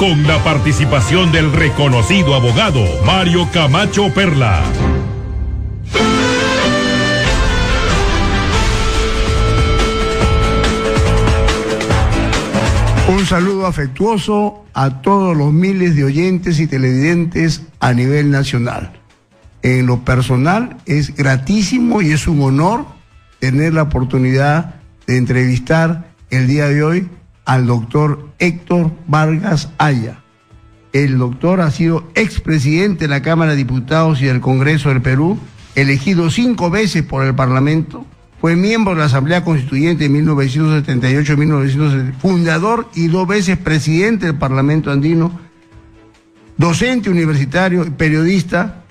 con la participación del reconocido abogado Mario Camacho Perla. Un saludo afectuoso a todos los miles de oyentes y televidentes a nivel nacional. En lo personal es gratísimo y es un honor tener la oportunidad de entrevistar el día de hoy al doctor Héctor Vargas Haya. El doctor ha sido expresidente de la Cámara de Diputados y del Congreso del Perú, elegido 5 veces por el Parlamento, fue miembro de la Asamblea Constituyente en 1978-1970, fundador y 2 veces presidente del Parlamento Andino, docente universitario y periodista.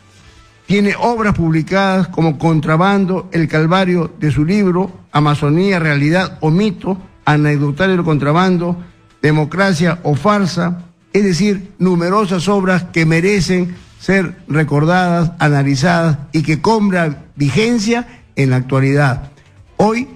Tiene obras publicadas como Contrabando, El Calvario, de su libro Amazonía, Realidad o Mito, Anecdotario del Contrabando, Democracia o Farsa, es decir, numerosas obras que merecen ser recordadas, analizadas y que cobran vigencia en la actualidad. Hoy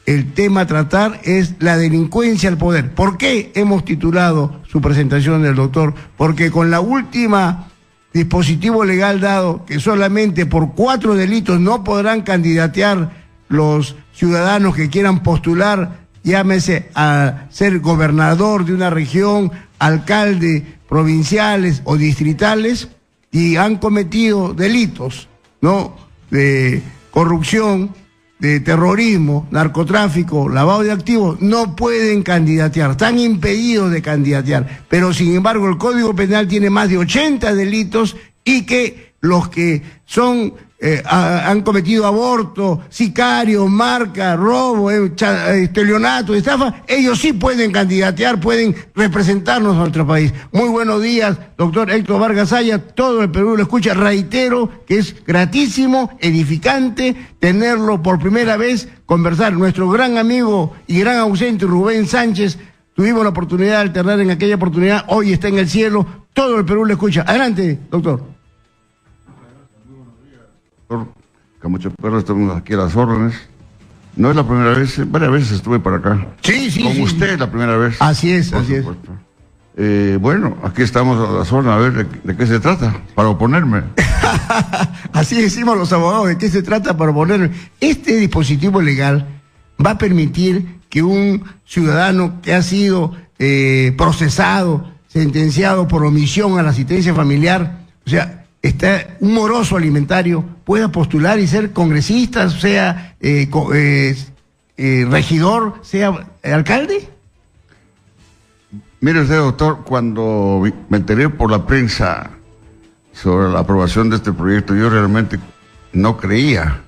el tema a tratar es la delincuencia al poder. ¿Por qué hemos titulado su presentación del doctor? Porque con la última dispositivo legal dado, que solamente por 4 delitos no podrán candidatear los ciudadanos que quieran postular, llámese a ser gobernador de una región, alcalde, provinciales o distritales, y han cometido delitos, ¿no?, de corrupción, de terrorismo, narcotráfico, lavado de activos, no pueden candidatear, están impedidos de candidatear. Pero sin embargo el Código Penal tiene más de 80 delitos y que los que son han cometido aborto, sicario, marca, robo, estelionato, estafa, ellos sí pueden candidatear, pueden representarnos a nuestro país. Muy buenos días, doctor Héctor Vargas Haya, todo el Perú lo escucha. Reitero que es gratísimo, edificante tenerlo por primera vez, conversar. Nuestro gran amigo y gran ausente Rubén Sánchez, tuvimos la oportunidad de alternar en aquella oportunidad, hoy está en el cielo, todo el Perú lo escucha. Adelante, doctor. Camacho Perla, estamos aquí a las órdenes. No es la primera vez, varias veces estuve para acá. Sí, sí, con sí. usted la primera vez. Así es, así es. Bueno, aquí estamos a las órdenes, a ver de qué se trata, para oponerme. Así decimos los abogados, de qué se trata para oponerme. Este dispositivo legal va a permitir que un ciudadano que ha sido procesado, sentenciado por omisión a la asistencia familiar, o sea, está un moroso alimentario, pueda postular y ser congresista, sea regidor, sea alcalde? Mire usted, doctor, cuando me enteré por la prensa sobre la aprobación de este proyecto, yo realmente no creía.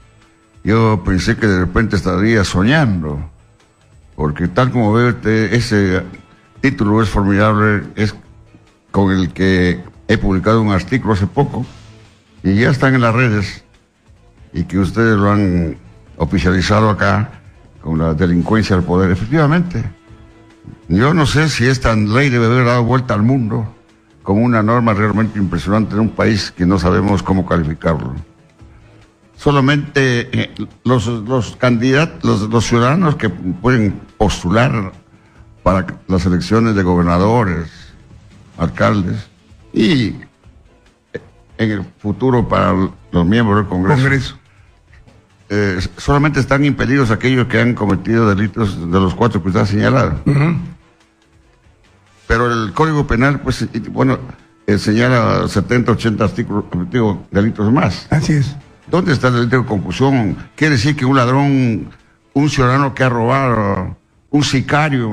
Yo pensé que de repente estaría soñando, porque tal como veo ese título es formidable, es con el que he publicado un artículo hace poco y ya están en las redes y que ustedes lo han oficializado acá con la delincuencia al poder. Efectivamente, yo no sé si esta ley debe haber dado vuelta al mundo como una norma realmente impresionante en un país que no sabemos cómo calificarlo. Solamente los candidatos, los ciudadanos que pueden postular para las elecciones de gobernadores, alcaldes, y en el futuro para los miembros del Congreso. Solamente están impedidos aquellos que han cometido delitos de los 4 que usted ha señalado. Pero el Código Penal, pues, bueno, señala 70, 80 artículos, delitos más. Así es. ¿Dónde está el delito de concusión? Quiere decir que un ladrón, un ciudadano que ha robado, un sicario,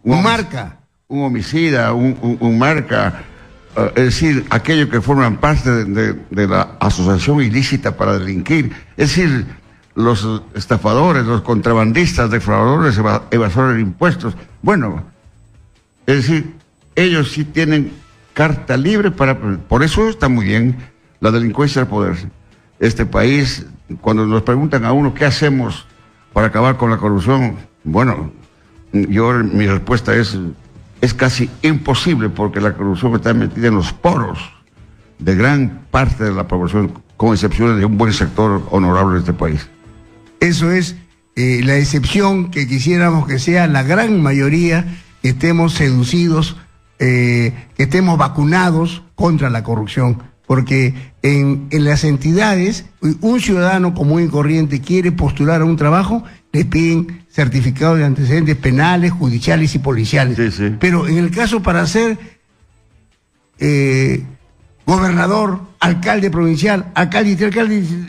un marca, un homicida, un marca, es decir, aquellos que forman parte de la asociación ilícita para delinquir, es decir, los estafadores, los contrabandistas, defraudadores, evasores de impuestos. Bueno, es decir, ellos sí tienen carta libre para... Por eso está muy bien la delincuencia al poder. Este país, cuando nos preguntan a uno qué hacemos para acabar con la corrupción, bueno, mi respuesta es casi imposible, porque la corrupción está metida en los poros de gran parte de la población, con excepciones de un buen sector honorable de este país. Eso es la excepción que quisiéramos que sea la gran mayoría, que estemos seducidos que estemos vacunados contra la corrupción, porque en las entidades, un ciudadano común y corriente quiere postular a un trabajo, le piden certificados de antecedentes penales, judiciales y policiales. Sí, sí. Pero en el caso para ser gobernador, alcalde provincial, alcalde,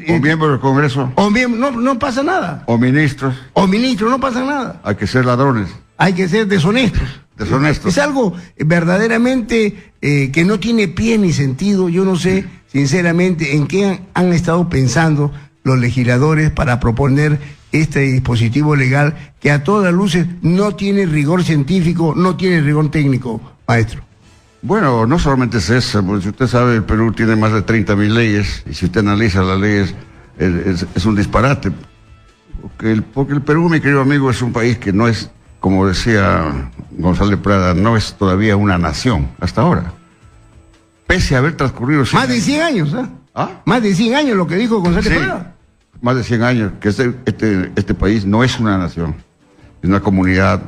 o miembro del Congreso, o miembro, no pasa nada. o ministros, O ministro, no pasa nada. hay que ser ladrones. Hay que ser deshonestos. Deshonestos. Es algo verdaderamente que no tiene pie ni sentido. Yo no sé, sinceramente, en qué han estado pensando los legisladores para proponer este dispositivo legal que a todas luces no tiene rigor científico, no tiene rigor técnico, maestro. Bueno, no solamente es eso, porque si usted sabe, el Perú tiene más de 30.000 leyes, y si usted analiza las leyes, es un disparate. Porque el Perú, mi querido amigo, es un país que no es, como decía González Prada, no es todavía una nación, hasta ahora. Pese a haber transcurrido... Más de 100 años, ¿eh? ¿Ah? Más de 100 años lo que dijo González Sí, Prada. más de 100 años, que este país no es una nación, es una comunidad.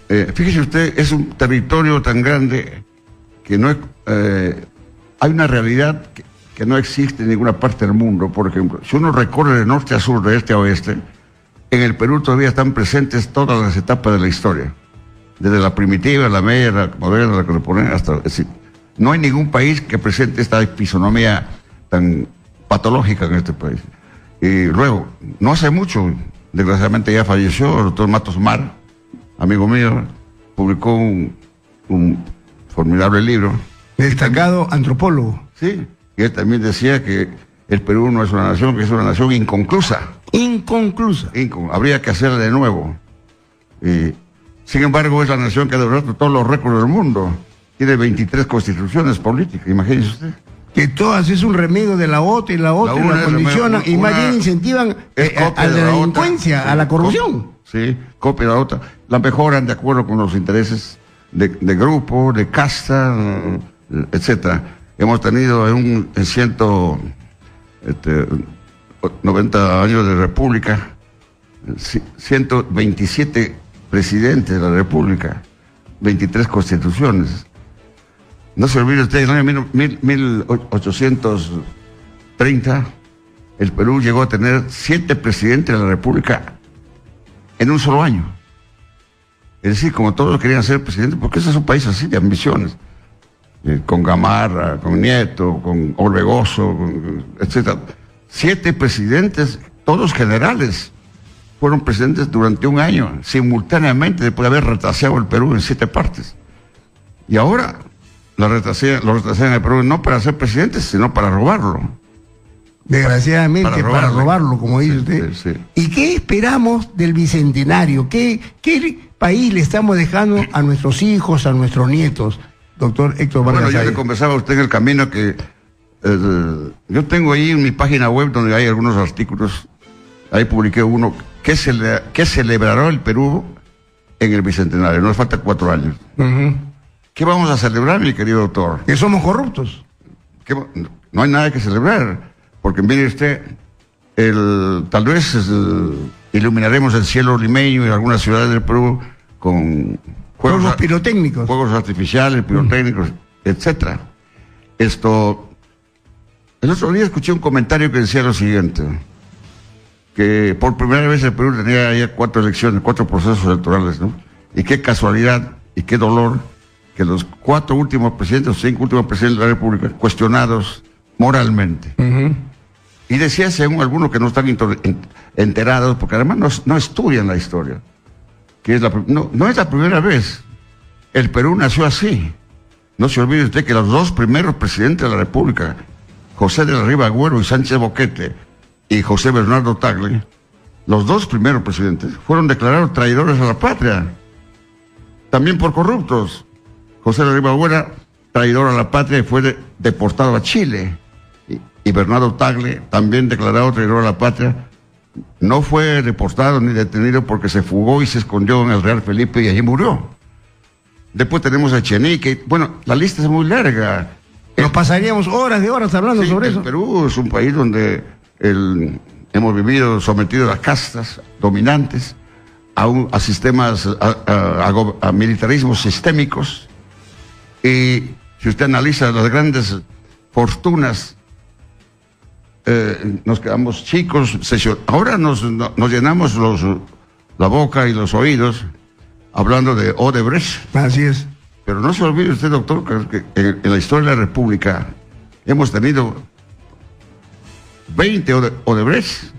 Fíjese usted, es un territorio tan grande que no hay una realidad que no existe en ninguna parte del mundo. Por ejemplo, si uno recorre de norte a sur, de este a oeste, en el Perú todavía están presentes todas las etapas de la historia, desde la primitiva, la media, la moderna, la contemporánea, hasta... Es decir, no hay ningún país que presente esta fisonomía tan patológica en este país. Y luego, no hace mucho, desgraciadamente ya falleció el doctor Matos Mar, amigo mío, publicó un formidable libro. Destacado antropólogo. Sí, y él también decía que el Perú no es una nación, que es una nación inconclusa. Inconclusa. Habría que hacerla de nuevo. Sin embargo, es la nación que ha logrado todos los récords del mundo. Tiene 23 constituciones políticas, imagínese usted. Que todas es un remedio de la otra y la otra, La una la es condicionan remedio, y más una bien incentivan es a copia la de la delincuencia, otra. a la corrupción. Sí, copia de la otra. La mejoran de acuerdo con los intereses de grupo, de casta, etcétera. Hemos tenido en 190 años de república, 127 presidentes de la república, 23 constituciones. No se olvide usted, en el año 1830, el Perú llegó a tener 7 presidentes de la república en un solo año. Es decir, como todos querían ser presidentes, porque ese es un país así de ambiciones. Con Gamarra, con Nieto, con Orbegoso, etc. 7 presidentes, todos generales, fueron presidentes durante un año, simultáneamente, después de haber retaseado el Perú en 7 partes. Y ahora lo retasean el Perú no para ser presidentes, sino para robarlo. Desgraciadamente, para robarlo, como dice usted. Sí. ¿Y qué esperamos del bicentenario? ¿Qué país le estamos dejando a nuestros hijos, a nuestros nietos, doctor Héctor Vargas? Bueno, yo le conversaba a usted en el camino que yo tengo ahí en mi página web donde hay algunos artículos, ahí publiqué uno, ¿qué celebrará el Perú en el bicentenario? Nos falta 4 años. ¿Qué vamos a celebrar, mi querido doctor? Que somos corruptos. No hay nada que celebrar, porque mire usted, tal vez iluminaremos el cielo limeño y algunas ciudades del Perú con juegos pirotécnicos. Fuegos artificiales, pirotécnicos, etcétera. El otro día escuché un comentario que decía lo siguiente, que por primera vez el Perú tenía ya 4 elecciones, 4 procesos electorales, ¿no? Y qué casualidad y qué dolor que los 4 últimos presidentes, o 5 últimos presidentes de la República, cuestionados moralmente. Y decía, según algunos que no están enterados, porque además no estudian la historia, que no es la primera vez. El Perú nació así. No se olvide usted que los 2 primeros presidentes de la República, José de la Riva Agüero y Sánchez Boquete, y José Bernardo Tagle, los 2 primeros presidentes, fueron declarados traidores a la patria, también por corruptos. José de la Riva Agüero, traidor a la patria, y fue deportado a Chile. Y Bernardo Tagle, también declarado traidor a la patria, no fue deportado ni detenido porque se fugó y se escondió en el Real Felipe y allí murió. Después tenemos a Echenique. Bueno, la lista es muy larga. Nos pasaríamos horas de horas hablando sobre eso. Perú es un país donde hemos vivido sometidos a castas dominantes, a sistemas, a militarismos sistémicos, Y si usted analiza las grandes fortunas, nos quedamos chicos. Ahora nos llenamos la boca y los oídos hablando de Odebrecht. Así es. Pero no se olvide usted, doctor, que en la historia de la República hemos tenido 20 Odebrecht.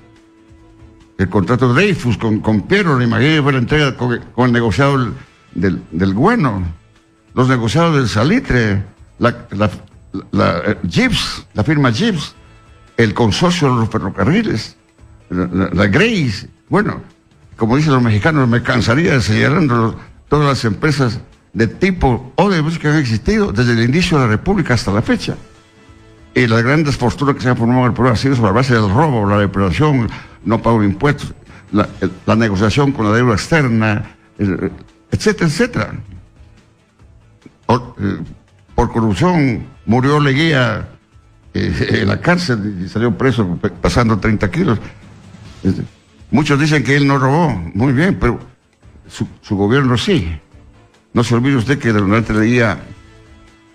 El contrato de Dreyfus con Piero, imagínate, fue la entrega con el negociado del Bueno, los negociados del Salitre, Gibbs, la firma Gibbs, el consorcio de los ferrocarriles, la Grace. Bueno, como dicen los mexicanos, me cansaría de señalar todas las empresas de tipo Odebrecht que han existido desde el inicio de la República hasta la fecha. Y las grandes fortunas que se han formado en el Perú han sido sobre la base del robo, la depredación, no pago de impuestos, la negociación con la deuda externa, etcétera, etcétera. Por corrupción murió Leguía en la cárcel y salió preso pasando 30 kilos. Muchos dicen que él no robó, muy bien, pero su gobierno sí. No se olvide usted que durante Leguía,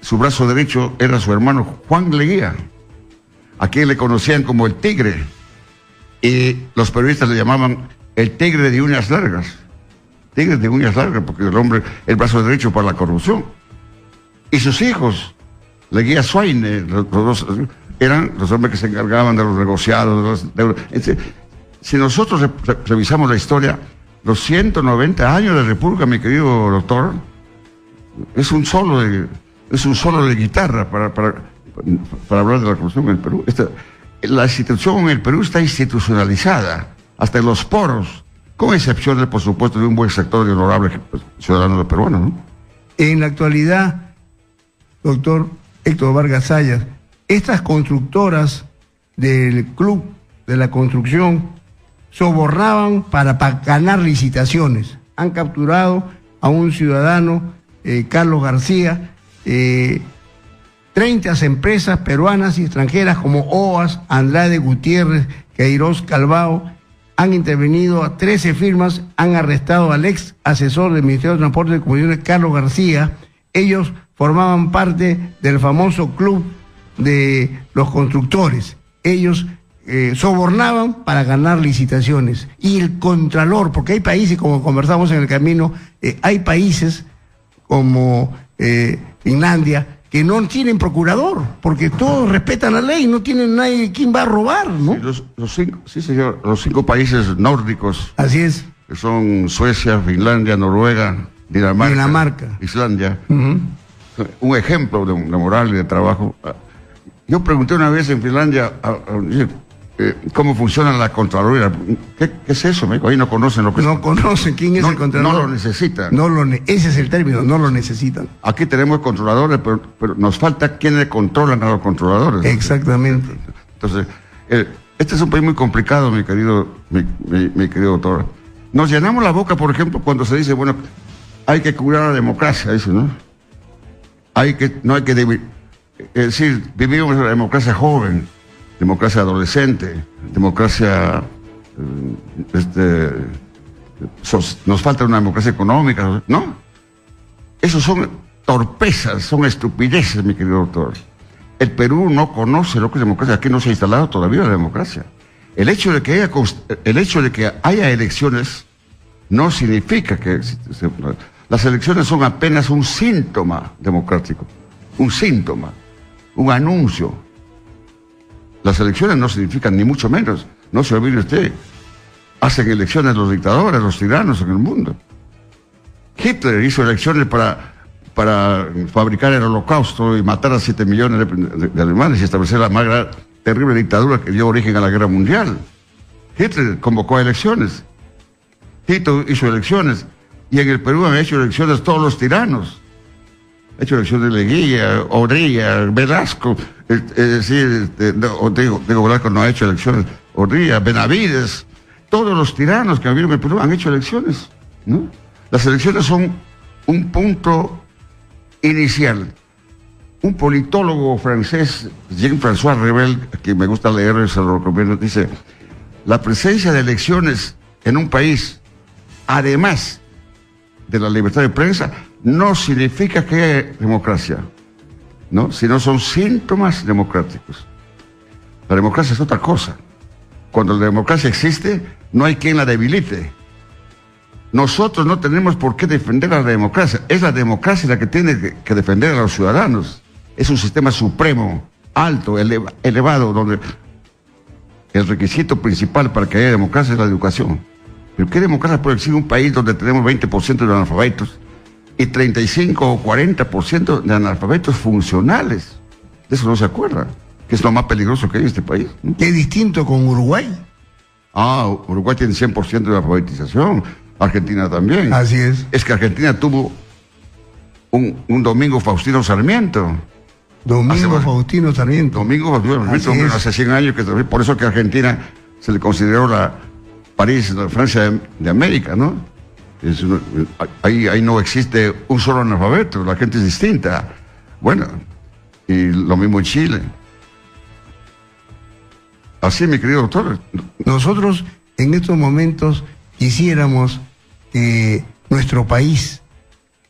su brazo derecho era su hermano Juan Leguía, a quien le conocían como el Tigre, y los periodistas le llamaban el Tigre de uñas largas. Tigre de uñas largas, porque el brazo derecho para la corrupción. Y sus hijos, Leguía Suaine, los dos, eran los hombres que se encargaban de los negociados, si nosotros revisamos la historia, los 190 años de República, mi querido doctor, es un solo de guitarra para hablar de la corrupción en el Perú. La institución en el Perú está institucionalizada, hasta en los poros, con excepción, por supuesto, de un buen sector de honorables ciudadanos peruanos, ¿no? En la actualidad, doctor Héctor Vargas Sayas, estas constructoras del Club de la Construcción sobornaban para ganar licitaciones. Han capturado a un ciudadano, Carlos García, 30 empresas peruanas y extranjeras como OAS, Andrade Gutiérrez, Queiroz Calvao, han intervenido a 13 firmas, han arrestado al ex asesor del Ministerio de Transporte y Comunicaciones, Carlos García. Ellos formaban parte del famoso club de los constructores. Ellos sobornaban para ganar licitaciones. Y el contralor, porque hay países, como conversamos en el camino, hay países como Finlandia, que no tienen procurador, porque todos respetan la ley, no tienen nadie quien va a robar, ¿no? Sí, señor, los 5 países nórdicos. Así es. Que son Suecia, Finlandia, Noruega, Dinamarca. Islandia. Un ejemplo de moral y de trabajo. Yo pregunté una vez en Finlandia cómo funciona la Contraloría. ¿Qué es eso? Me dijo, ahí no conocen lo que no conocen quién es el Contralor. No lo necesitan. Ese es el término, no lo necesitan. Aquí tenemos controladores, pero nos falta quienes controlan a los controladores. Exactamente. Entonces, este es un país muy complicado, mi querido doctor. Nos llenamos la boca, por ejemplo, cuando se dice, bueno, hay que curar la democracia, dice, ¿no? Es decir, vivimos en una democracia joven, democracia adolescente, democracia, nos falta una democracia económica, ¿no? Esos son torpezas, son estupideces, mi querido doctor. El Perú no conoce lo que es democracia, aquí no se ha instalado todavía la democracia. El hecho de que haya elecciones no significa que las elecciones son apenas un síntoma democrático, un síntoma, un anuncio. Las elecciones no significan ni mucho menos, no se olvide usted, hacen elecciones los dictadores, los tiranos en el mundo. Hitler hizo elecciones para fabricar el holocausto y matar a 7 millones de alemanes y establecer la más terrible dictadura que dio origen a la guerra mundial. Hitler convocó a elecciones, Tito hizo elecciones, y en el Perú han hecho elecciones todos los tiranos. Ha hecho elecciones de Leguía, Orrilla, Velasco, Diego Velasco no ha hecho elecciones, Orrilla, Benavides, todos los tiranos que habían en el Perú han hecho elecciones, ¿no? Las elecciones son un punto inicial. Un politólogo francés, Jean-François Revel, a quien me gusta leer, se lo recomiendo, dice, la presencia de elecciones en un país, además de la libertad de prensa, no significa que haya democracia, ¿no? Sino son síntomas democráticos. La democracia es otra cosa. Cuando la democracia existe, no hay quien la debilite. Nosotros no tenemos por qué defender a la democracia. Es la democracia la que tiene que defender a los ciudadanos. Es un sistema supremo, alto, elevado, donde el requisito principal para que haya democracia es la educación. ¿Pero qué democracia puede existir en un país donde tenemos 20% de analfabetos y 35 o 40% de analfabetos funcionales? De eso no se acuerda, que es lo más peligroso que hay en este país, ¿no? ¿Qué distinto con Uruguay? Uruguay tiene 100% de alfabetización, Argentina también. Así es. Es que Argentina tuvo un Domingo Faustino Sarmiento. Domingo Faustino Sarmiento. Domingo Faustino Sarmiento, hace 100 años, por eso que Argentina se le consideró la París, la Francia de América, ¿no? Ahí no existe un solo analfabeto, la gente es distinta. Bueno, y lo mismo en Chile. Así, mi querido doctor. Nosotros en estos momentos quisiéramos que nuestro país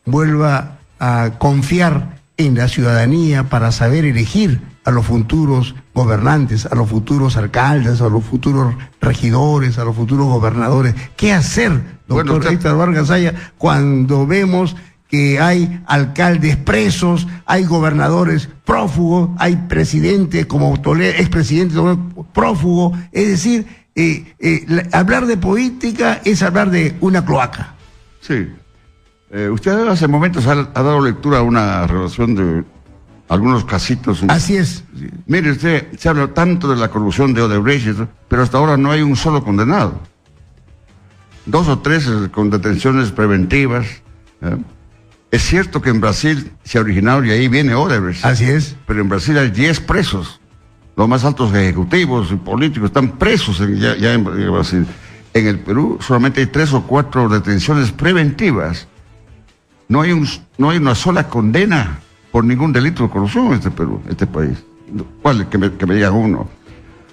vuelva a confiar en la ciudadanía para saber elegir a los futuros gobernantes, a los futuros alcaldes, a los futuros regidores, a los futuros gobernadores. ¿Qué hacer, doctor Héctor Vargas Saya, cuando vemos que hay alcaldes presos, hay gobernadores prófugos, hay presidentes como Toledo, expresidente prófugo? Es decir, hablar de política es hablar de una cloaca. Sí. Usted hace momentos ha dado lectura a una relación de algunos casitos. Así es. Sí. Mire usted, se habla tanto de la corrupción de Odebrecht, pero hasta ahora no hay un solo condenado. 2 o 3 con detenciones preventivas. Es cierto que en Brasil se ha originado y ahí viene Odebrecht. Así es. Pero en Brasil hay 10 presos. Los más altos ejecutivos y políticos están presos ya en Brasil. En el Perú solamente hay 3 o 4 detenciones preventivas. No hay una sola condena por ningún delito de corrupción en este país. ¿Cuál? Que me diga uno.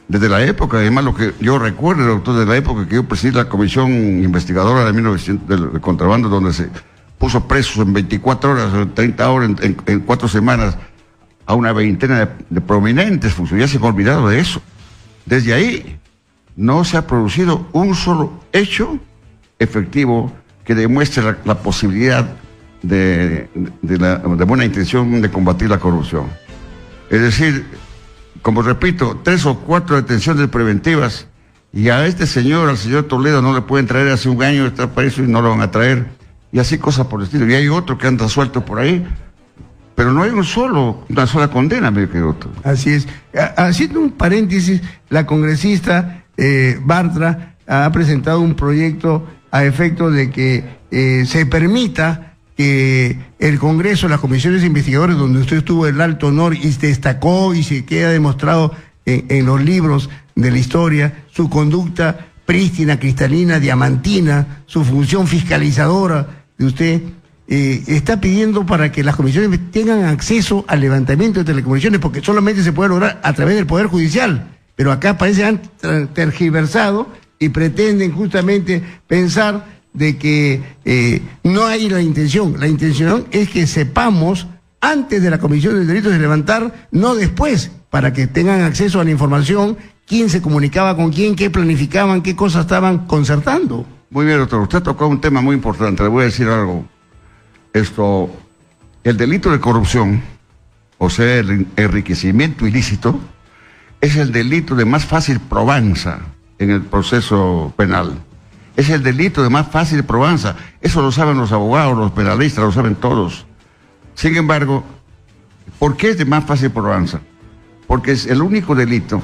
Desde la época, además, lo que yo recuerdo, doctor, de la época que yo presidí la comisión investigadora de 1900 del contrabando, donde se puso presos en 24 horas, en 30 horas, en 4 semanas, a una veintena de prominentes funcionarios. Ya se han olvidado de eso. Desde ahí no se ha producido un solo hecho efectivo que demuestre la posibilidad de buena intención de combatir la corrupción. Es decir, como repito, 3 o 4 detenciones preventivas, y a este señor, al señor Toledo, no le pueden traer hace un año, está preso y no lo van a traer, y así cosas por el estilo. Y hay otro que anda suelto por ahí, pero no hay una sola condena, mi querido doctor. Así es. Haciendo un paréntesis, la congresista Bartra ha presentado un proyecto a efecto de que se permita que el Congreso, las comisiones investigadoras donde usted tuvo el alto honor y se destacó y se queda demostrado en los libros de la historia, su conducta prístina, cristalina, diamantina, su función fiscalizadora de usted, está pidiendo para que las comisiones tengan acceso al levantamiento de telecomunicaciones, porque solamente se puede lograr a través del Poder Judicial, pero acá parece que han tergiversado y pretenden justamente pensar de que no hay la intención. La intención es que sepamos antes de la comisión de delitos de levantar, no después, para que tengan acceso a la información, quién se comunicaba con quién, qué planificaban, qué cosas estaban concertando. Muy bien, doctor. Usted tocó un tema muy importante. Le voy a decir algo. El delito de corrupción, o sea, el enriquecimiento ilícito, es el delito de más fácil probanza en el proceso penal. Es el delito de más fácil probanza. Eso lo saben los abogados, los penalistas, lo saben todos. Sin embargo, ¿por qué es de más fácil probanza? Porque es el único delito,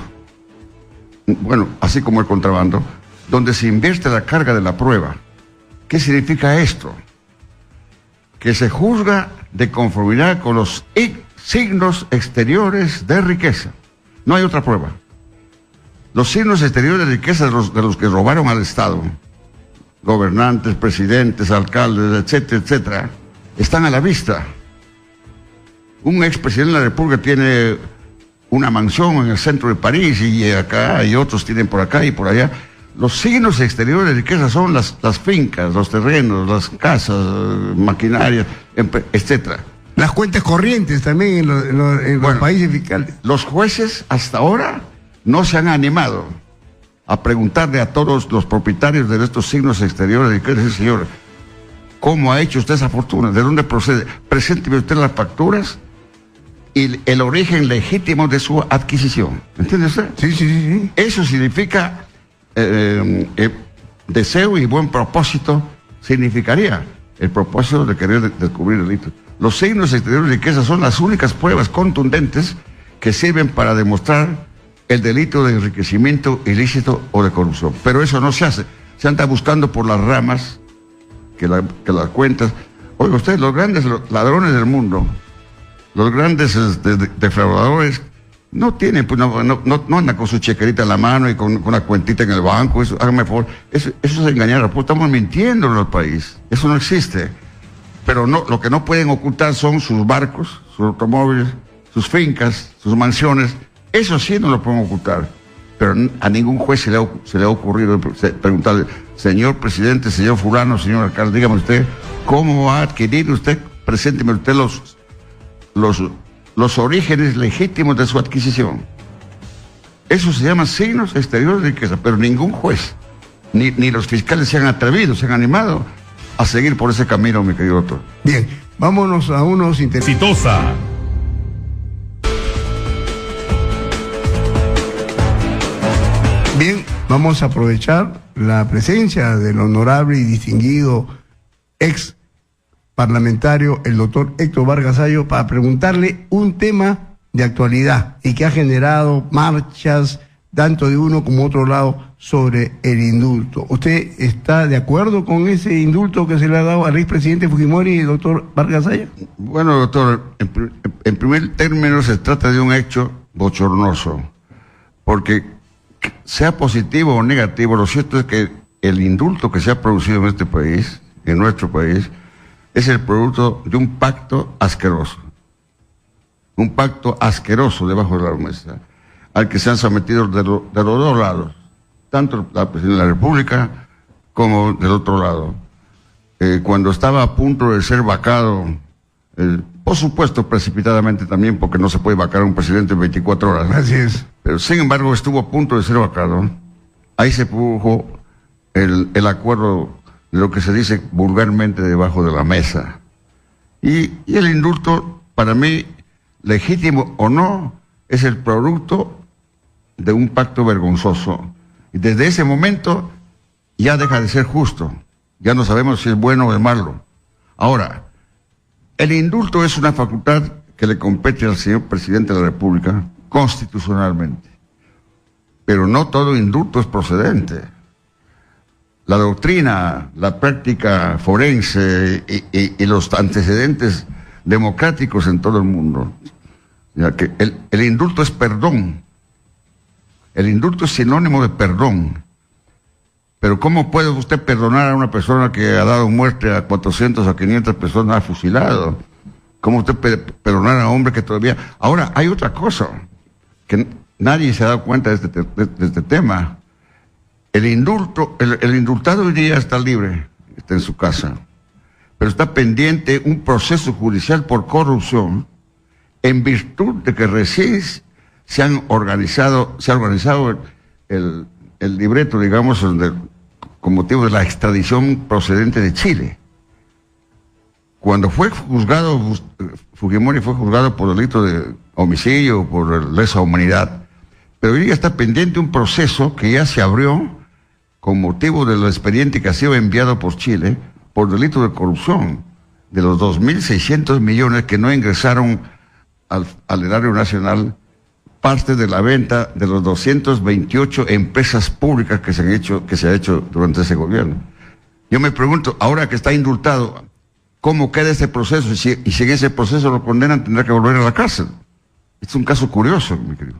bueno, así como el contrabando, donde se invierte la carga de la prueba. ¿Qué significa esto? Que se juzga de conformidad con los signos exteriores de riqueza. No hay otra prueba. Los signos exteriores de riqueza de los que robaron al Estado, gobernantes, presidentes, alcaldes, etcétera, etcétera, están a la vista. Un expresidente de la República tiene una mansión en el centro de París y acá, y otros tienen por acá y por allá. Los signos exteriores de riqueza son las fincas, los terrenos, las casas, maquinarias, etcétera. Las cuentas corrientes también en los países fiscales. Los jueces hasta ahora no se han animado a preguntarle a todos los propietarios de estos signos exteriores de riqueza, señor, ¿cómo ha hecho usted esa fortuna? ¿De dónde procede? Presénteme usted las facturas y el origen legítimo de su adquisición. ¿Entiende usted? Sí. Eso significa deseo y buen propósito, significaría el propósito de querer descubrir delitos. Los signos exteriores de riqueza son las únicas pruebas contundentes que sirven para demostrar el delito de enriquecimiento ilícito o de corrupción. Pero eso no se hace. Se anda buscando por las ramas que las cuentas. Oiga usted, los grandes ladrones del mundo, los grandes defraudadores, no tienen, pues no andan con su chequerita en la mano y con una cuentita en el banco. Eso, hágame por favor, eso es engañar. Pues estamos mintiendo en el país. Eso no existe. Pero no, lo que no pueden ocultar son sus barcos, sus automóviles, sus fincas, sus mansiones. Eso sí no lo pueden ocultar. Pero a ningún juez se le ha ocurrido preguntarle, señor presidente, señor fulano, señor alcalde, dígame usted, ¿cómo va a adquirir usted? Presénteme usted los orígenes legítimos de su adquisición. Eso se llama signos exteriores de riqueza, pero ningún juez, ni los fiscales se han atrevido, se han animado a seguir por ese camino, mi querido doctor. Bien, vámonos a unos Exitosa. Bien, vamos a aprovechar la presencia del honorable y distinguido ex parlamentario, el doctor Héctor Vargas Ayo, para preguntarle un tema de actualidad y que ha generado marchas, tanto de uno como otro lado, sobre el indulto. ¿Usted está de acuerdo con ese indulto que se le ha dado al expresidente Fujimori, doctor Vargas Ayo? Bueno, doctor, en primer término se trata de un hecho bochornoso, porque sea positivo o negativo, lo cierto es que el indulto que se ha producido en este país, en nuestro país, es el producto de un pacto asqueroso. Un pacto asqueroso debajo de la mesa, al que se han sometido de los dos lados, tanto la Presidencia de la República como del otro lado. Cuando estaba a punto de ser vacado, por supuesto precipitadamente también, porque no se puede vacar a un presidente en 24 horas. Así es. Pero sin embargo estuvo a punto de ser vacado. Ahí se produjo el acuerdo de lo que se dice vulgarmente debajo de la mesa. Y el indulto, para mí, legítimo o no, es el producto de un pacto vergonzoso. Y desde ese momento ya deja de ser justo. Ya no sabemos si es bueno o es malo. Ahora, el indulto es una facultad que le compete al señor presidente de la República constitucionalmente. Pero no todo indulto es procedente. La doctrina, la práctica forense y los antecedentes democráticos en todo el mundo, ya que el indulto es perdón. El indulto es sinónimo de perdón. Pero ¿cómo puede usted perdonar a una persona que ha dado muerte a 400 o 500 personas, ha fusilado? ¿Cómo usted perdonar a un hombre que todavía... Ahora, hay otra cosa, que nadie se ha dado cuenta de este tema. El indultado hoy día está libre, está en su casa, pero está pendiente un proceso judicial por corrupción, en virtud de que recién se ha organizado el libreto, digamos, con motivo de la extradición procedente de Chile. Cuando fue juzgado, Fujimori fue juzgado por delito de homicidio, por lesa humanidad, pero hoy día está pendiente un proceso que ya se abrió con motivo del expediente que ha sido enviado por Chile por delito de corrupción de los 2.600 millones que no ingresaron al erario nacional, parte de la venta de los 228 empresas públicas que se ha hecho durante ese gobierno. Yo me pregunto, ahora que está indultado, ¿cómo queda ese proceso? Y si en ese proceso lo condenan, tendrá que volver a la cárcel. Es un caso curioso, mi querido.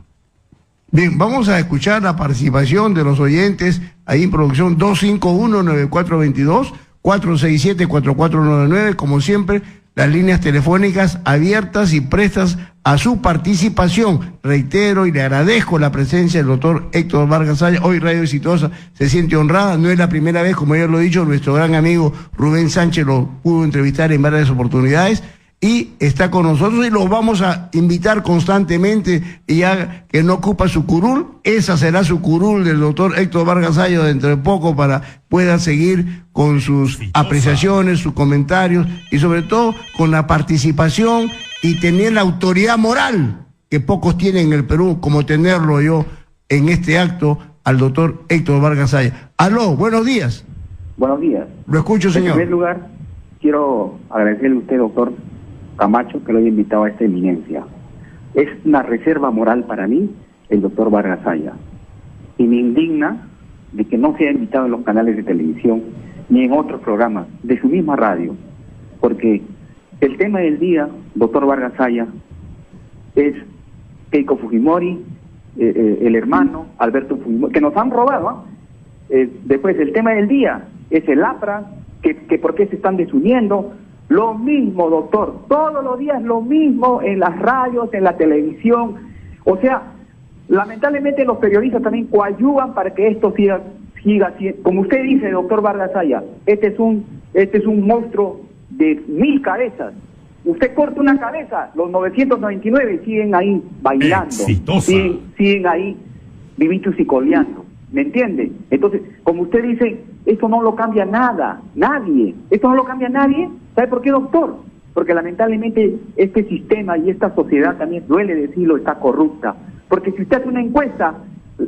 Bien, vamos a escuchar la participación de los oyentes ahí en producción 251-9422, 467-4499, como siempre, las líneas telefónicas abiertas y prestas a a su participación. Reitero y le agradezco la presencia del doctor Héctor Vargas Saya. Hoy Radio Exitosa se siente honrada, no es la primera vez, como ya lo he dicho, nuestro gran amigo Rubén Sánchez lo pudo entrevistar en varias oportunidades y está con nosotros y los vamos a invitar constantemente, y ya que no ocupa su curul, esa será su curul del doctor Héctor Vargas Saya dentro de poco, para pueda seguir con sus apreciaciones, sus comentarios y sobre todo con la participación y tener la autoridad moral que pocos tienen en el Perú, como tenerlo yo en este acto al doctor Héctor Vargas Saya. Aló, buenos días. Buenos días. Lo escucho, señor. En primer lugar, quiero agradecerle a usted, doctor Camacho, que lo haya invitado a esta eminencia. Es una reserva moral para mí el doctor Vargas Saya. Y me indigna de que no sea invitado en los canales de televisión ni en otros programas de su misma radio. Porque el tema del día, doctor Vargas Saya, es Keiko Fujimori, el hermano Alberto Fujimori, que nos han robado. Después, el tema del día es el APRA, que por qué se están desuniendo. Lo mismo, doctor, todos los días lo mismo en las radios, en la televisión. O sea, lamentablemente los periodistas también coadyuvan para que esto siga como usted dice, doctor Vargas Saya, este es un monstruo de 1000 cabezas. Usted corta una cabeza, los 999 siguen ahí bailando, siguen ahí vivitos y coleando, ¿me entiende? Entonces, como usted dice, esto no lo cambia nadie, esto no lo cambia nadie. ¿Sabe por qué, doctor? Porque lamentablemente este sistema y esta sociedad, también duele decirlo, está corrupta. Porque si usted hace una encuesta,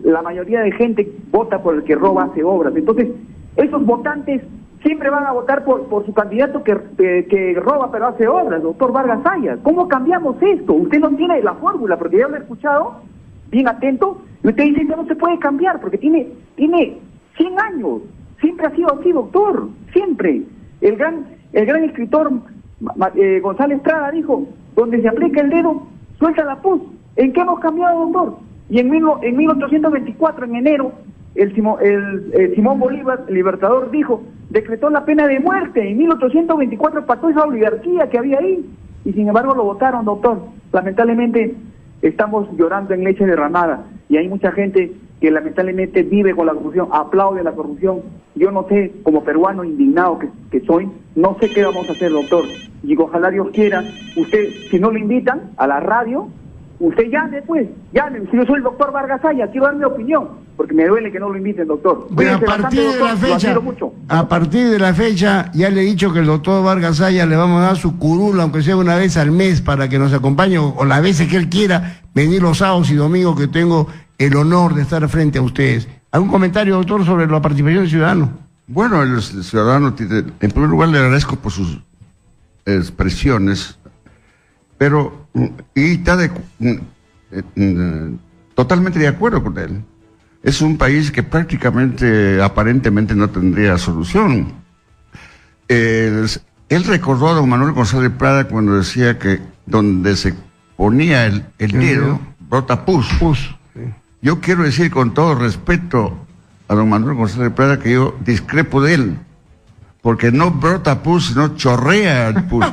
la mayoría de gente vota por el que roba, hace obras. Entonces, esos votantes siempre van a votar por su candidato que roba pero hace obras, doctor Vargas Saya. ¿Cómo cambiamos esto? Usted no tiene la fórmula, porque ya lo he escuchado bien atento, y usted dice que no se puede cambiar, porque tiene 100 años. Siempre ha sido así, doctor, siempre. El gran escritor González Estrada dijo, donde se aplica el dedo, suelta la pus. ¿En qué hemos cambiado, doctor? Y en 1824, en enero, el Simón Bolívar, el libertador, decretó la pena de muerte. En 1824 pasó esa oligarquía que había ahí, y sin embargo lo votaron, doctor. Lamentablemente estamos llorando en leche derramada, y hay mucha gente que lamentablemente vive con la corrupción, aplaude la corrupción. Yo no sé, como peruano indignado que soy, no sé qué vamos a hacer, doctor. Y ojalá Dios quiera, usted, si no lo invitan a la radio, usted llame, pues, llame. Si yo soy el doctor Vargas Saya, quiero dar mi opinión, porque me duele que no lo inviten, doctor. Bueno, a partir de la fecha, ya le he dicho que el doctor Vargas Saya le vamos a dar su curul, aunque sea una vez al mes, para que nos acompañe, o las veces que él quiera, venir los sábados y domingos, que tengo el honor de estar frente a ustedes. ¿Algún comentario, doctor, sobre la participación del ciudadano? Bueno, el ciudadano, en primer lugar, le agradezco por sus expresiones, pero y está totalmente de acuerdo con él. Es un país que prácticamente, aparentemente, no tendría solución. Él recordó a don Manuel González Prada cuando decía que donde se ponía el dedo, brota pus. Sí. Yo quiero decir con todo respeto a don Manuel González Prada que yo discrepo de él, porque no brota pus, sino chorrea el pus.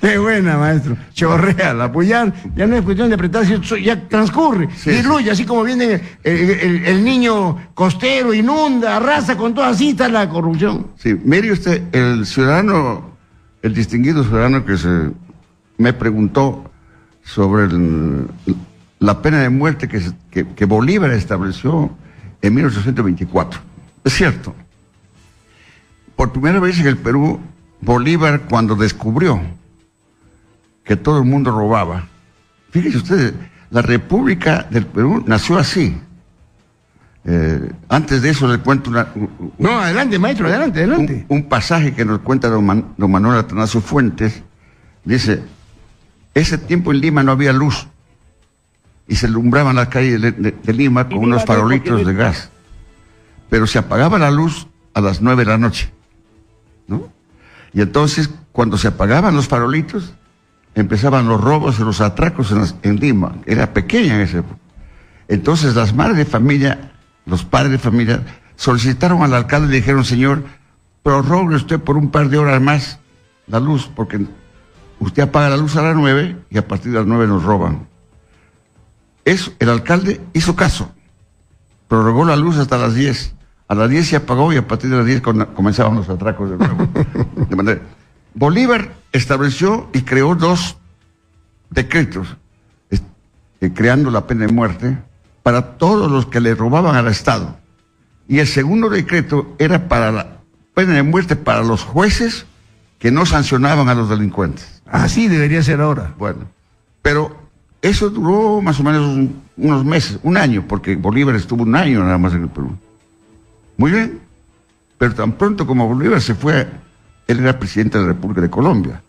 Qué buena, maestro. Chorrea la pus. Ya no es cuestión de apretar, ya transcurre, diluye, así como viene el niño costero, inunda, arrasa con todo, así está la corrupción. Sí, mire usted, el distinguido ciudadano me preguntó sobre la pena de muerte que Bolívar estableció en 1824. Es cierto. Por primera vez en el Perú, Bolívar, cuando descubrió que todo el mundo robaba, fíjense ustedes, la República del Perú nació así. Antes de eso le cuento No, adelante, maestro, adelante. Un pasaje que nos cuenta don Manuel Atanasio Fuentes. Dice, ese tiempo en Lima no había luz y se alumbraban las calles de Lima con unos farolitos de gas, pero se apagaba la luz a las 9 de la noche, ¿no? Y entonces, cuando se apagaban los farolitos, empezaban los robos y los atracos en Lima. Era pequeña en esa época. Entonces las madres de familia, los padres de familia, solicitaron al alcalde y le dijeron, señor, pero robe usted por un par de horas más la luz, porque usted apaga la luz a las 9 y a partir de las 9 nos roban. Eso, el alcalde hizo caso, prorrogó la luz hasta las 10. A las 10 se apagó y a partir de las 10 comenzaban los atracos de nuevo. De manera, Bolívar estableció y creó 2 decretos, creando la pena de muerte para todos los que le robaban al Estado. Y el segundo decreto era para la pena de muerte para los jueces que no sancionaban a los delincuentes. Así debería ser ahora. Bueno, pero eso duró más o menos unos meses, un año, porque Bolívar estuvo un año nada más en el Perú. Muy bien, pero tan pronto como Bolívar se fue, él era presidente de la República de Colombia.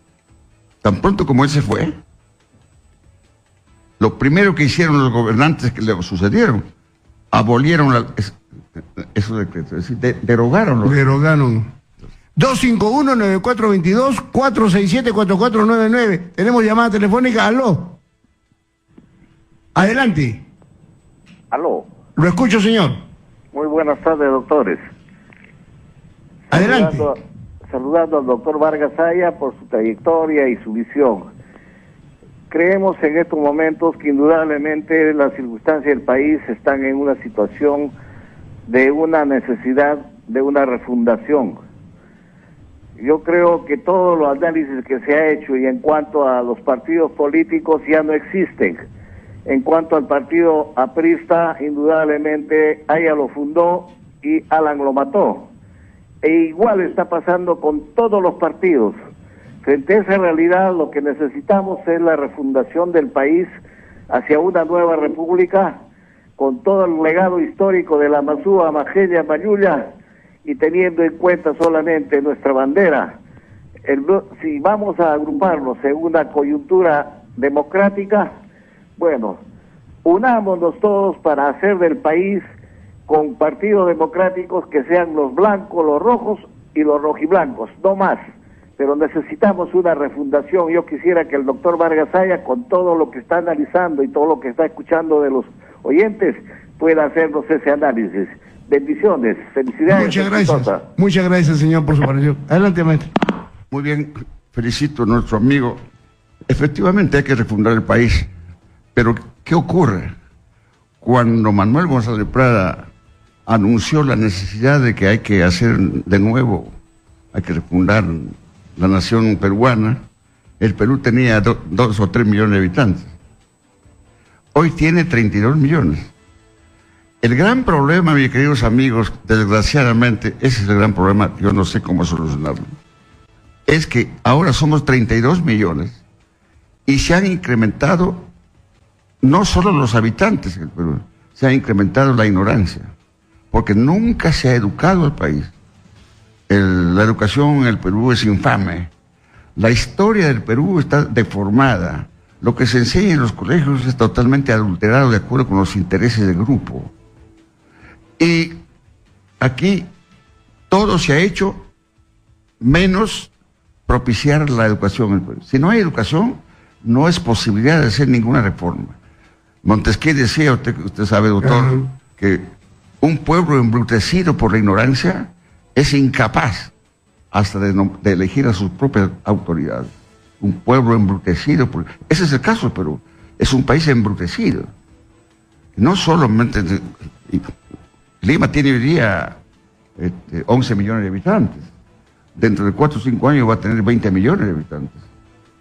Tan pronto como él se fue, lo primero que hicieron los gobernantes que le sucedieron, abolieron esos decretos, es decir, derogaron. Derogaron. 251-9422, 467-4499. Tenemos llamada telefónica. Aló. Adelante. Aló. Lo escucho, señor. Muy buenas tardes, doctores. Adelante. Saludando al doctor Vargas Saya por su trayectoria y su visión. Creemos en estos momentos que indudablemente las circunstancias del país están en una situación de una necesidad de una refundación. Yo creo que todos los análisis que se ha hecho y en cuanto a los partidos políticos ya no existen. En cuanto al partido aprista, indudablemente Haya lo fundó y Alan lo mató. E igual está pasando con todos los partidos. Frente a esa realidad, lo que necesitamos es la refundación del país hacia una nueva república, con todo el legado histórico de la Masúa, Magelia, Mayulla, y teniendo en cuenta solamente nuestra bandera. Si vamos a agruparnos en una coyuntura democrática, bueno, unámonos todos para hacer del país con partidos democráticos que sean los blancos, los rojos y los rojiblancos, no más. Pero necesitamos una refundación. Yo quisiera que el doctor Vargas Saya, con todo lo que está analizando y todo lo que está escuchando de los oyentes, pueda hacernos ese análisis. Bendiciones, felicidades. Muchas gracias. Muchas gracias, señor, por su aparición. Adelante, maestro. Muy bien, felicito a nuestro amigo. Efectivamente hay que refundar el país, pero ¿qué ocurre? Cuando Manuel González Prada anunció la necesidad de que hay que hacer de nuevo, hay que refundar la nación peruana, el Perú tenía 2 o 3 millones de habitantes. Hoy tiene 32 millones. El gran problema, mis queridos amigos, desgraciadamente, ese es el gran problema, yo no sé cómo solucionarlo, es que ahora somos 32 millones y se han incrementado no solo los habitantes del Perú, se ha incrementado la ignorancia, porque nunca se ha educado al país. La educación en el Perú es infame. La historia del Perú está deformada. Lo que se enseña en los colegios es totalmente adulterado de acuerdo con los intereses del grupo. Y aquí todo se ha hecho menos propiciar la educación en el Perú. Si no hay educación, no es posibilidad de hacer ninguna reforma. Montesquieu decía, usted sabe, doctor, que un pueblo embrutecido por la ignorancia es incapaz hasta de elegir a sus propias autoridades. Un pueblo embrutecido. Ese es el caso de Perú. Es un país embrutecido. No solamente... Lima tiene hoy día 11 millones de habitantes. Dentro de 4 o 5 años va a tener 20 millones de habitantes.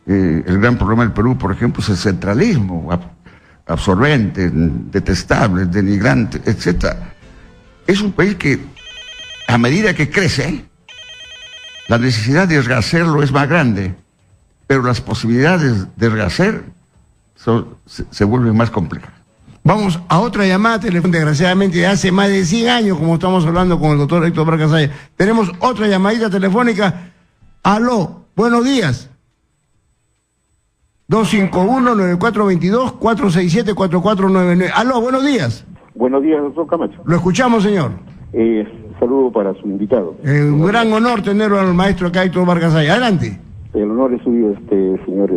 El gran problema del Perú, por ejemplo, es el centralismo absorbente, detestable, denigrante, etc. Es un país que, a medida que crece, la necesidad de rehacerlo es más grande, pero las posibilidades de rehacer se vuelven más complejas. Vamos a otra llamada telefónica, desgraciadamente de hace más de 100 años, como estamos hablando con el doctor Héctor Vargas Saya. Tenemos otra llamadita telefónica. Aló, buenos días. 251-9422, 467-4499. Aló, buenos días. Buenos días, doctor Camacho. Lo escuchamos, señor. Saludo para su invitado. Un gran honor tenerlo al maestro acá, Héctor Vargas Saya. Adelante. El honor es suyo, señor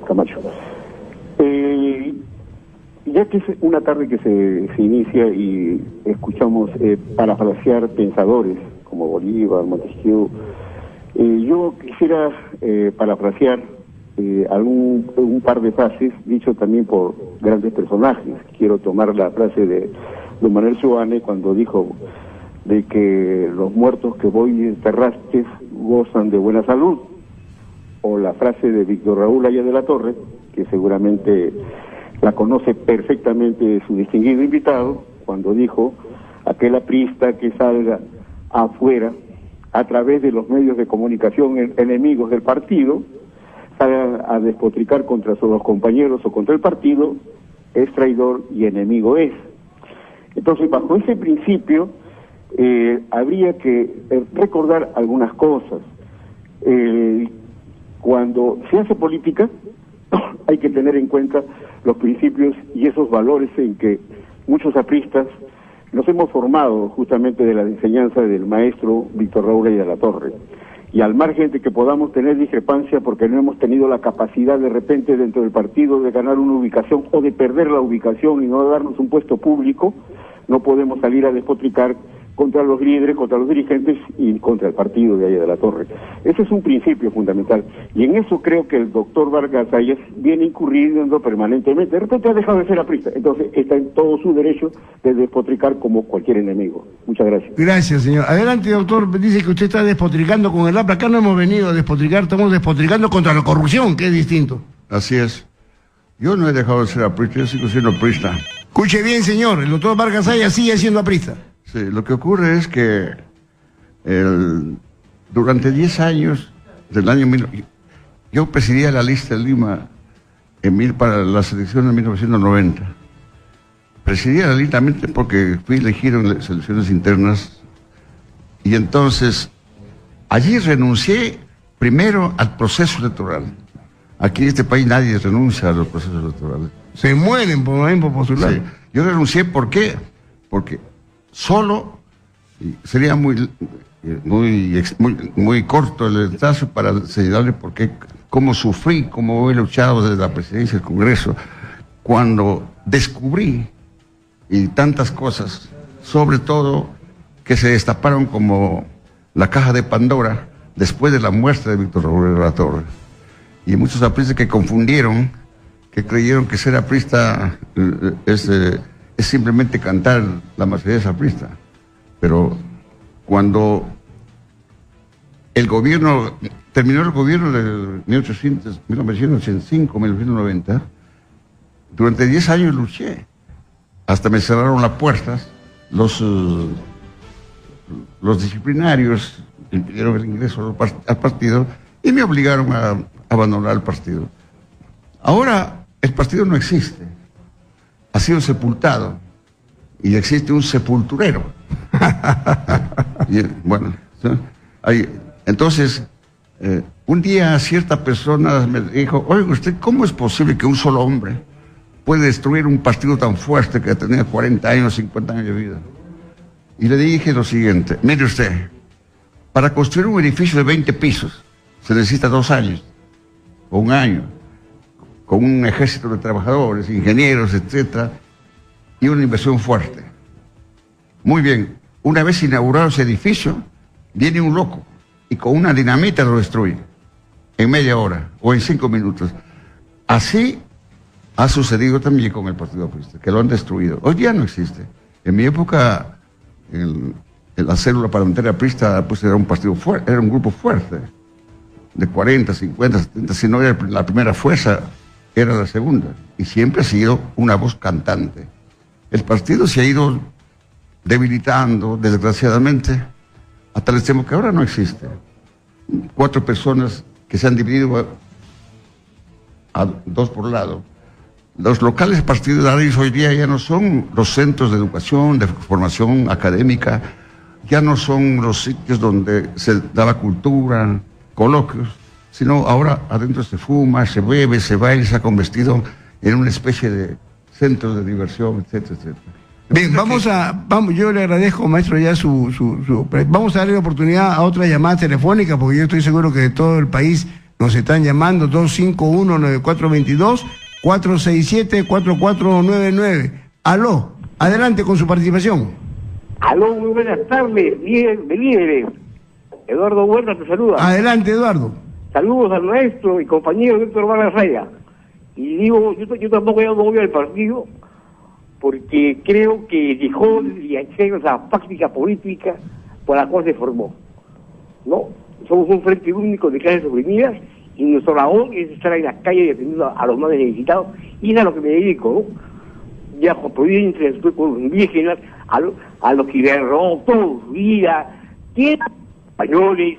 Camacho. Ya que es una tarde que se inicia y escuchamos parafrasear pensadores como Bolívar, Montesquieu, yo quisiera parafrasear un par de frases dicho también por grandes personajes. Quiero tomar la frase de don Manuel Suane cuando dijo de que los muertos que voy enterraste gozan de buena salud, o la frase de Víctor Raúl Aya de la Torre, que seguramente la conoce perfectamente su distinguido invitado, cuando dijo: aquel aprista que salga afuera a través de los medios de comunicación enemigos del partido, salga a despotricar contra sus compañeros o contra el partido, es traidor y enemigo es. Entonces, bajo ese principio, habría que recordar algunas cosas. Cuando se hace política, hay que tener en cuenta los principios y esos valores en que muchos apristas nos hemos formado justamente de la enseñanza del maestro Víctor Raúl Aya de la Torre. Y al margen de que podamos tener discrepancia porque no hemos tenido la capacidad de repente dentro del partido de ganar una ubicación o de perder la ubicación y no darnos un puesto público, no podemos salir a despotricar contra los líderes, contra los dirigentes y contra el partido de Aya de la Torre. Ese es un principio fundamental. Y en eso creo que el doctor Vargas Ayas viene incurriendo permanentemente. De repente ha dejado de ser aprista. Entonces está en todo su derecho de despotricar como cualquier enemigo. Muchas gracias. Gracias, señor. Adelante, doctor. Dice que usted está despotricando con el APRA. Acá no hemos venido a despotricar, estamos despotricando contra la corrupción, que es distinto. Así es. Yo no he dejado de ser aprista, yo sigo siendo aprista. Escuche bien, señor. El doctor Vargas Ayas sigue siendo aprista. Sí, lo que ocurre es que durante 10 años del año... Yo presidía la lista de Lima para las elecciones de 1990. Presidía la lista porque fui elegido en las elecciones internas y entonces allí renuncié primero al proceso electoral. Aquí en este país nadie renuncia a los procesos electorales. Se mueren por postular. Sí. Yo renuncié, ¿por qué? Porque solo sería muy corto el detalle para señalarle cómo sufrí, cómo he luchado desde la presidencia del Congreso, cuando descubrí y tantas cosas, sobre todo que se destaparon como la caja de Pandora después de la muerte de Víctor Raúl de la Torre. Y muchos apristas que confundieron, que creyeron que ser aprista es simplemente cantar la Mercedes aprista. Pero cuando terminó el gobierno de 1985, 1990, durante 10 años luché. Hasta me cerraron las puertas, los disciplinarios impidieron el ingreso al partido y me obligaron a abandonar el partido. Ahora el partido no existe, ha sido sepultado y existe un sepulturero. Y, bueno, entonces un día cierta persona me dijo: oiga, usted, ¿cómo es posible que un solo hombre puede destruir un partido tan fuerte que tenía 40 años, 50 años de vida? Y le dije lo siguiente: mire usted, para construir un edificio de 20 pisos se necesita 2 años o 1 año, con un ejército de trabajadores, ingenieros, etcétera, y una inversión fuerte. Muy bien, una vez inaugurado ese edificio, viene un loco y con una dinamita lo destruye en media hora o en 5 minutos. Así ha sucedido también con el Partido Aprista, que lo han destruido. Hoy día no existe. En mi época, la célula parlamentaria aprista pues era un partido fuerte, era un grupo fuerte, de 40, 50, 70, si no era la primera fuerza, era la segunda, y siempre ha sido una voz cantante. El partido se ha ido debilitando, desgraciadamente, hasta el extremo que ahora no existe. 4 personas que se han dividido a 2 por lado. Los locales partidarios hoy día ya no son los centros de educación, de formación académica, ya no son los sitios donde se daba cultura, coloquios, sino ahora adentro se fuma, se bebe, se baila, se ha convertido en una especie de centro de diversión, etcétera, etcétera. Bien, yo le agradezco, maestro, ya vamos a darle la oportunidad a otra llamada telefónica, porque yo estoy seguro que de todo el país nos están llamando. 251-9422, 467-4499. Aló, adelante con su participación. Aló, muy buenas tardes, líderes. Eduardo Huerta te saluda. Adelante, Eduardo. Saludos al maestro y compañero Héctor Vargas Saya. Y digo, yo tampoco ya no voy al partido, porque creo que dejó de hacer esa práctica política por la cual se formó, ¿no? Somos un frente único de clases oprimidas y nuestra labor es estar en las calles defendiendo a los más necesitados, y es a lo que me dedico, ¿no? Ya por provincia, estoy con indígenas, a los que derrotó toda su vida, tienen españoles,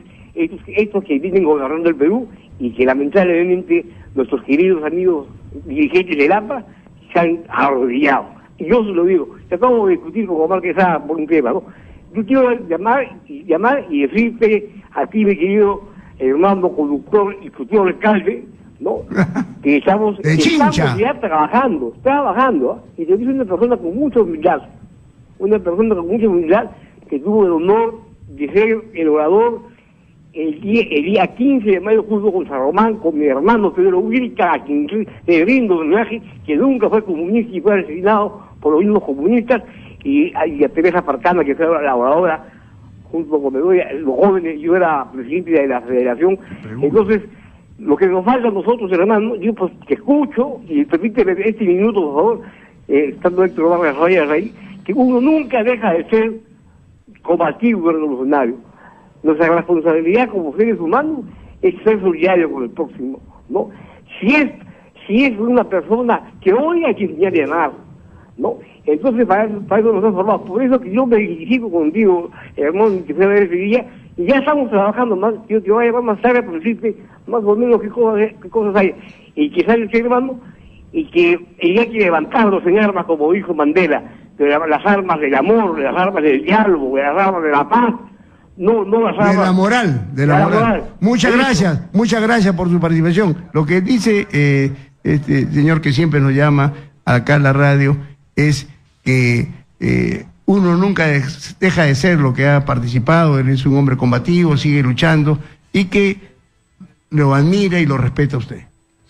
estos que vienen gobernando el Perú y que lamentablemente nuestros queridos amigos dirigentes del AMPA se han arrodillado. Y yo se lo digo, acabo de discutir con Omar Quesada por un tema, ¿no? Yo quiero llamar y decirte a ti, mi querido hermano conductor y futuro alcalde, ¿no? Que estamos ya trabajando, ¿eh? Y te dice una persona con mucha humildad, que tuvo el honor de ser el orador el día 15 de mayo junto con San Román, con mi hermano Pedro Huirca, a quien le rindo homenaje, que nunca fue comunista y fue asesinado por los mismos comunistas, y a Teresa Farcana, que fue la oradora, junto con los jóvenes. Yo era presidente de la federación. Entonces, lo que nos falta a nosotros, hermano, yo pues te escucho, y permíteme este minuto, por favor, estando Héctor Vargas Saya ahí, que uno nunca deja de ser combativo y revolucionario. Nuestra responsabilidad como seres humanos es ser solidario con el próximo, ¿no? Si es una persona que hoy hay que enseñarle a amar, ¿no? Entonces para eso nos han formado. Por eso que yo me identifico contigo, hermano, que fue a ver ese día, y ya estamos trabajando más. Yo te voy a llevar más tarde para decirte más o menos qué cosas hay, y que sale ese hermano, y que hay que levantarlos en armas, como dijo Mandela, de las armas del amor, de las armas del diálogo, de las armas de la paz. No las armas. De la moral. Muchas gracias por su participación. Lo que dice este señor que siempre nos llama acá en la radio es que uno nunca deja de ser lo que ha participado. Él es un hombre combativo, sigue luchando, y que lo admira y lo respeta a usted.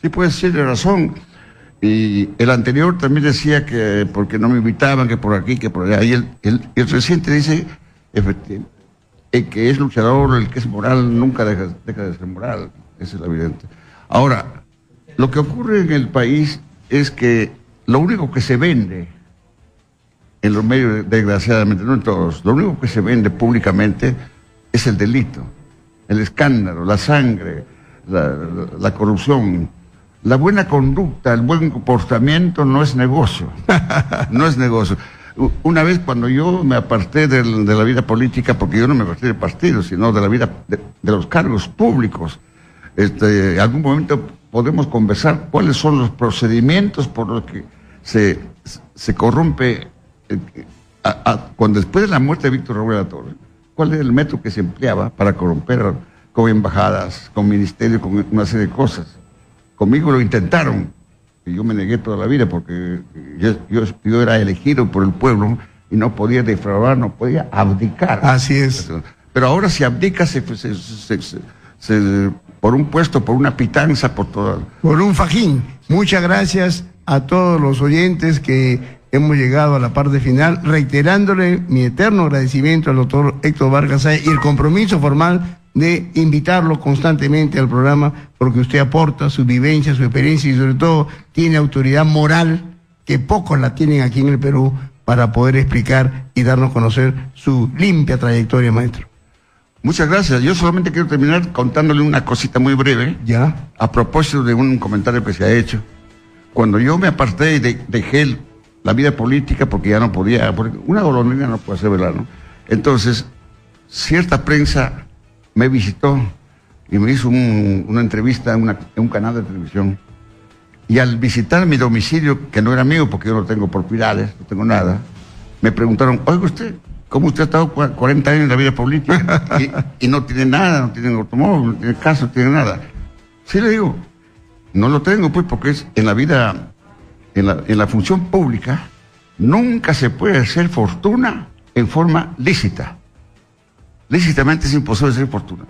Sí, puede ser de razón. Y el anterior también decía que porque no me invitaban, que por aquí, que por allá. Y el reciente dice, efectivamente, el que es luchador, el que es moral, nunca deja de ser moral. Eso es evidente. Ahora, lo que ocurre en el país es que lo único que se vende en los medios, desgraciadamente, no en todos, lo único que se vende públicamente es el delito, el escándalo, la sangre, la corrupción. La buena conducta, el buen comportamiento no es negocio. No es negocio. Una vez cuando yo me aparté de la vida política, porque yo no me aparté del partido, sino de la vida de los cargos públicos, en algún momento podemos conversar cuáles son los procedimientos por los que se corrompe, cuando después de la muerte de Víctor Raúl de la Torre, cuál es el método que se empleaba para corromper con embajadas, con ministerios, con una serie de cosas. Conmigo lo intentaron, y yo me negué toda la vida porque yo era elegido por el pueblo y no podía defraudar, no podía abdicar. Así es. Pero ahora si abdica por un puesto, por una pitanza, por un fajín. Muchas gracias a todos los oyentes que hemos llegado a la parte final, reiterándole mi eterno agradecimiento al doctor Héctor Vargas Saya y el compromiso formal de invitarlo constantemente al programa, porque usted aporta su vivencia, su experiencia, y sobre todo tiene autoridad moral que pocos la tienen aquí en el Perú para poder explicar y darnos a conocer su limpia trayectoria, maestro. Muchas gracias. Yo solamente quiero terminar contándole una cosita muy breve. Ya. A propósito de un comentario que se ha hecho. Cuando yo me aparté y dejé la vida política porque ya no podía, porque una golondrina no puede hacer velar, ¿no? Entonces, cierta prensa me visitó y me hizo una entrevista en un canal de televisión. Y al visitar mi domicilio, que no era mío porque yo no tengo propiedades, no tengo nada, me preguntaron, oiga usted, ¿cómo usted ha estado 40 años en la vida política y no tiene nada, no tiene automóvil, no tiene casa, no tiene nada? Sí, le digo, no lo tengo pues porque es en la vida, en la función pública, nunca se puede hacer fortuna en forma lícita. Lícitamente es imposible hacer fortuna.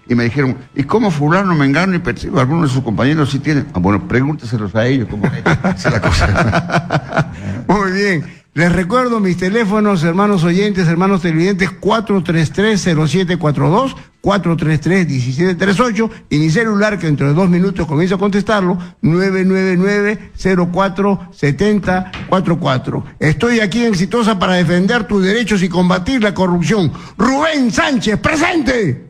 Y me dijeron, ¿y cómo fulano, mengano y percibo? Algunos de sus compañeros sí tienen. Ah, bueno, pregúnteselos a ellos cómo es la cosa. Muy bien. Les recuerdo mis teléfonos, hermanos oyentes, hermanos televidentes, 433-0742, 433-1738, y mi celular, que dentro de 2 minutos comienzo a contestarlo, 999-047044. Estoy aquí en Exitosa para defender tus derechos y combatir la corrupción. Rubén Sánchez, presente.